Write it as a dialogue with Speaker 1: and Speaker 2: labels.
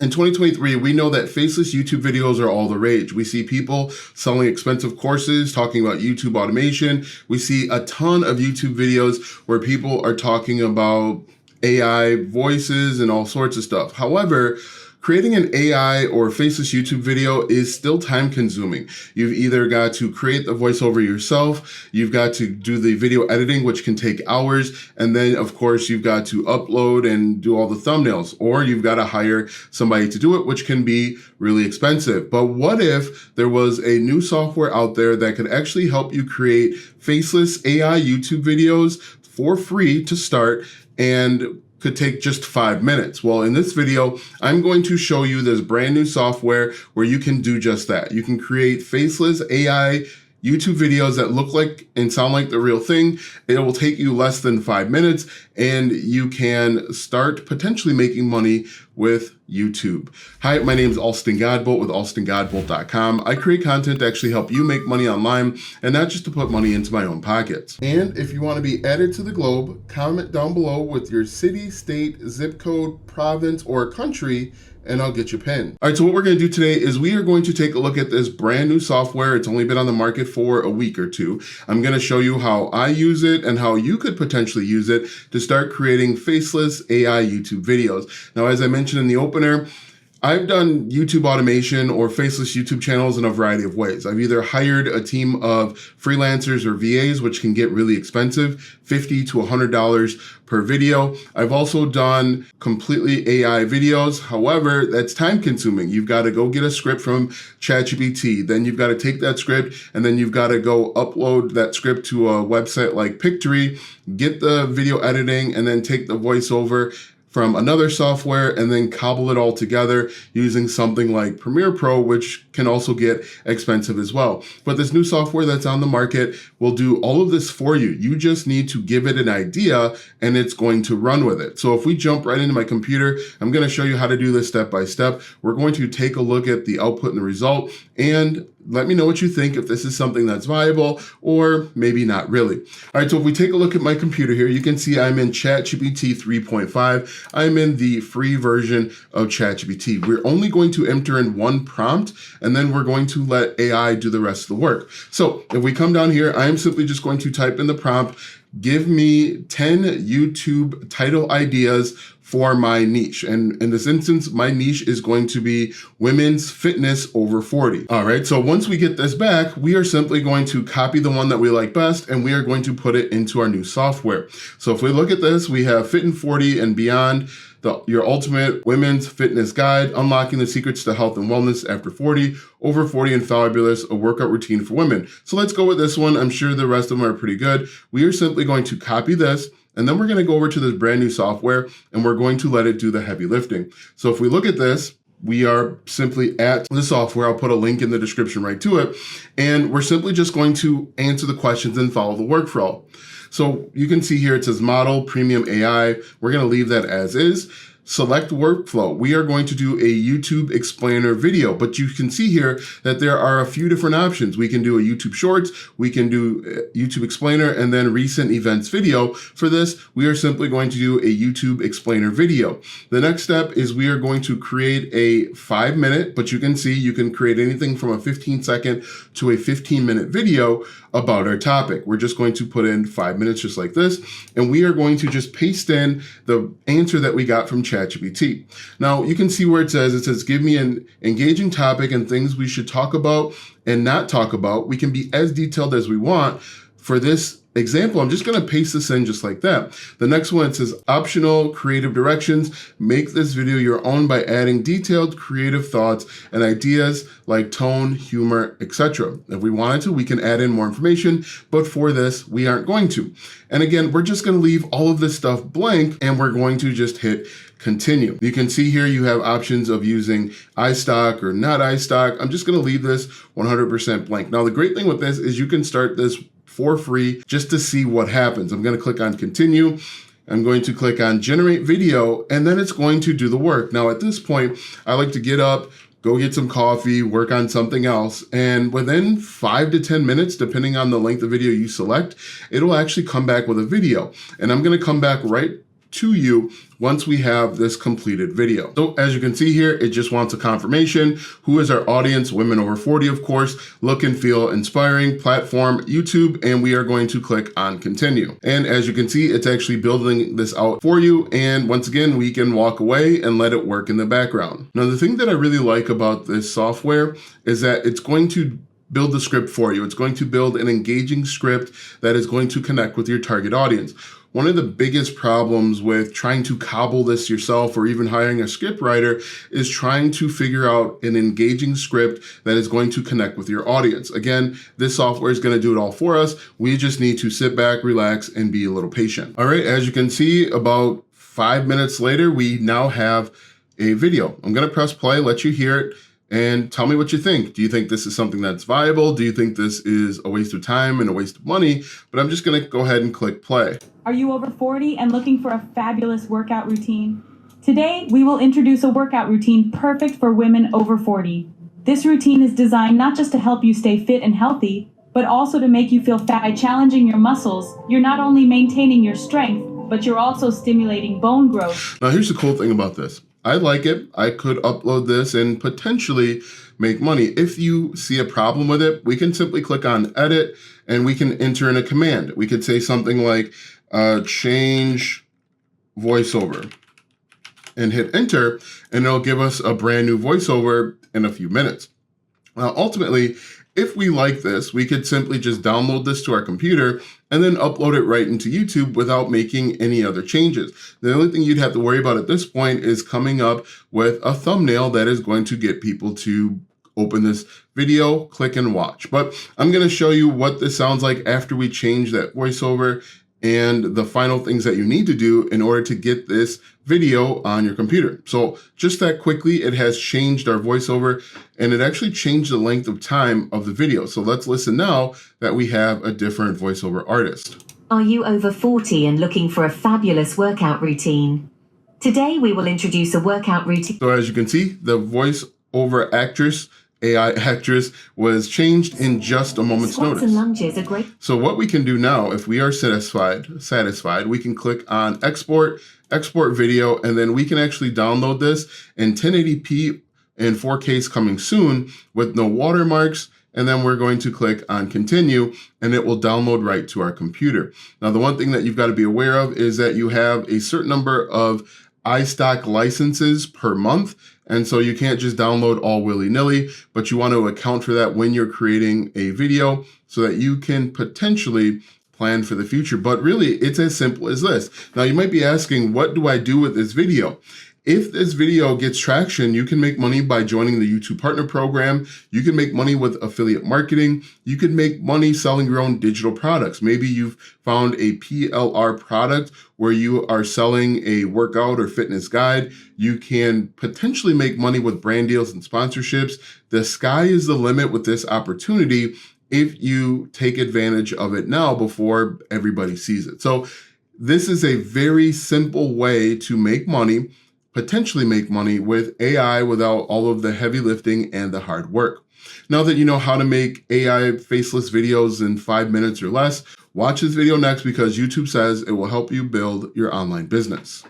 Speaker 1: In 2023, we know that faceless YouTube videos are all the rage. We see people selling expensive courses, talking about YouTube automation. We see a ton of YouTube videos where people are talking about AI voices and all sorts of stuff. However, creating an AI or faceless YouTube video is still time consuming. You've either got to create the voiceover yourself, you've got to do the video editing, which can take hours, and then of course you've got to upload and do all the thumbnails, or you've got to hire somebody to do it, which can be really expensive. But what if there was a new software out there that could actually help you create faceless AI YouTube videos for free to start and could take just 5 minutes? Well, in this video, I'm going to show you this brand new software where you can do just that. You can create faceless AI YouTube videos that look like and sound like the real thing. It will take you less than 5 minutes, and you can start potentially making money with YouTube. Hi, my name is Alston Godbolt with alstongodbolt.com. I create content to actually help you make money online and not just to put money into my own pockets. And if you want to be added to the globe, comment down below with your city, state, zip code, province, or country, and I'll get you pinned. All right, so what we're gonna do today is we are going to take a look at this brand new software. It's only been on the market for a week or two. I'm gonna show you how I use it and how you could potentially use it to start creating faceless AI YouTube videos. Now, as I mentioned in the opener, I've done YouTube automation or faceless YouTube channels in a variety of ways. I've either hired a team of freelancers or VAs, which can get really expensive, $50 to $100 per video. I've also done completely AI videos. However, that's time consuming. You've got to go get a script from ChatGPT. Then you've got to take that script and then you've got to go upload that script to a website like Pictory, get the video editing, and then take the voiceover from another software and then cobble it all together using something like Premiere Pro, which can also get expensive as well. But this new software that's on the market will do all of this for you. You just need to give it an idea and it's going to run with it. So if we jump right into my computer, I'm going to show you how to do this step by step. We're going to take a look at the output and the result, and let me know what you think, if this is something that's viable or maybe not really. All right, so if we take a look at my computer here, you can see I'm in ChatGPT 3.5. I'm in the free version of ChatGPT. We're only going to enter in one prompt, and then we're going to let AI do the rest of the work. So if we come down here, I'm simply just going to type in the prompt, give me 10 YouTube title ideas for my niche. And in this instance, my niche is going to be women's fitness over 40. All right, so once we get this back, we are simply going to copy the one that we like best and we are going to put it into our new software. So if we look at this, we have Fit in 40 and Beyond, your ultimate women's fitness guide, unlocking the secrets to health and wellness after 40, over 40 and fabulous, a workout routine for women. So let's go with this one. I'm sure the rest of them are pretty good. We are simply going to copy this, and then we're going to go over to this brand new software and we're going to let it do the heavy lifting. So if we look at this, we are simply at the software. I'll put a link in the description right to it. And we're simply just going to answer the questions and follow the workflow. So you can see here, it says model premium AI. We're going to leave that as is. Select workflow. We are going to do a YouTube explainer video, but you can see here that there are a few different options. We can do a YouTube Shorts, we can do YouTube explainer, and then recent events video. For this, we are simply going to do a YouTube explainer video. The next step is we are going to create a 5-minute, but you can see you can create anything from a 15-second to a 15-minute video about our topic. We're just going to put in 5 minutes just like this, and we are going to just paste in the answer that we got from ChatGPT. Now you can see where it says, give me an engaging topic and things we should talk about and not talk about. We can be as detailed as we want. For this example, I'm just going to paste this in just like that. The next one, it says optional creative directions. Make this video your own by adding detailed creative thoughts and ideas like tone, humor, etc. If we wanted to, we can add in more information, but for this, we aren't going to. And again, we're just going to leave all of this stuff blank and we're going to just hit continue. You can see here you have options of using iStock or not iStock. I'm just going to leave this 100% blank. Now, the great thing with this is you can start this for free just to see what happens. I'm going to click on continue. I'm going to click on generate video, and then it's going to do the work. Now at this point, I like to get up, go get some coffee, work on something else, and within 5 to 10 minutes, depending on the length of video you select, it'll actually come back with a video. And I'm going to come back right to you once we have this completed video. So as you can see here, it just wants a confirmation. Who is our audience? Women over 40, of course. Look and feel inspiring. Platform, YouTube, and we are going to click on continue. And as you can see, it's actually building this out for you. And once again, we can walk away and let it work in the background. Now, the thing that I really like about this software is that it's going to build the script for you. It's going to build an engaging script that is going to connect with your target audience. One of the biggest problems with trying to cobble this yourself or even hiring a script writer is trying to figure out an engaging script that is going to connect with your audience. Again, this software is going to do it all for us. We just need to sit back, relax, and be a little patient. All right, as you can see, about 5 minutes later, we now have a video. I'm going to press play, let you hear it, and tell me what you think. Do you think this is something that's viable? Do you think this is a waste of time and a waste of money? But I'm just gonna go ahead and click play.
Speaker 2: Are you over 40 and looking for a fabulous workout routine? Today, we will introduce a workout routine perfect for women over 40. This routine is designed not just to help you stay fit and healthy, but also to make you feel fat. By challenging your muscles, you're not only maintaining your strength, but you're also stimulating bone growth.
Speaker 1: Now, here's the cool thing about this. I like it. I could upload this and potentially make money. If you see a problem with it, we can simply click on edit and we can enter in a command. We could say something like change voiceover and hit enter, and it'll give us a brand new voiceover in a few minutes. Now, ultimately, if we like this, we could simply just download this to our computer and then upload it right into YouTube without making any other changes. The only thing you'd have to worry about at this point is coming up with a thumbnail that is going to get people to open this video, click and watch. But I'm going to show you what this sounds like after we change that voiceover and the final things that you need to do in order to get this video on your computer. So just that quickly, it has changed our voiceover and it actually changed the length of time of the video. So let's listen now that we have a different voiceover artist.
Speaker 3: Are you over 40 and looking for a fabulous workout routine? Today we will introduce a workout routine.
Speaker 1: So as you can see, the voiceover actress, AI actress, was changed in just a moment's
Speaker 3: Squats
Speaker 1: notice.
Speaker 3: and lunges are great.
Speaker 1: So what we can do now, if we are satisfied, we can click on export video, and then we can actually download this in 1080p and 4K coming soon with no watermarks. And then we're going to click on continue and it will download right to our computer. Now, the one thing that you've got to be aware of is that you have a certain number of iStock licenses per month. And so you can't just download all willy-nilly, but you want to account for that when you're creating a video so that you can potentially plan for the future. But really, it's as simple as this. Now, you might be asking, what do I do with this video? If this video gets traction, you can make money by joining the YouTube Partner Program. You can make money with affiliate marketing. You can make money selling your own digital products. Maybe you've found a PLR product where you are selling a workout or fitness guide. You can potentially make money with brand deals and sponsorships. The sky is the limit with this opportunity if you take advantage of it now before everybody sees it. So this is a very simple way to make money, potentially make money with AI without all of the heavy lifting and the hard work. Now that you know how to make AI faceless videos in 5 minutes or less, watch this video next because YouTube says it will help you build your online business.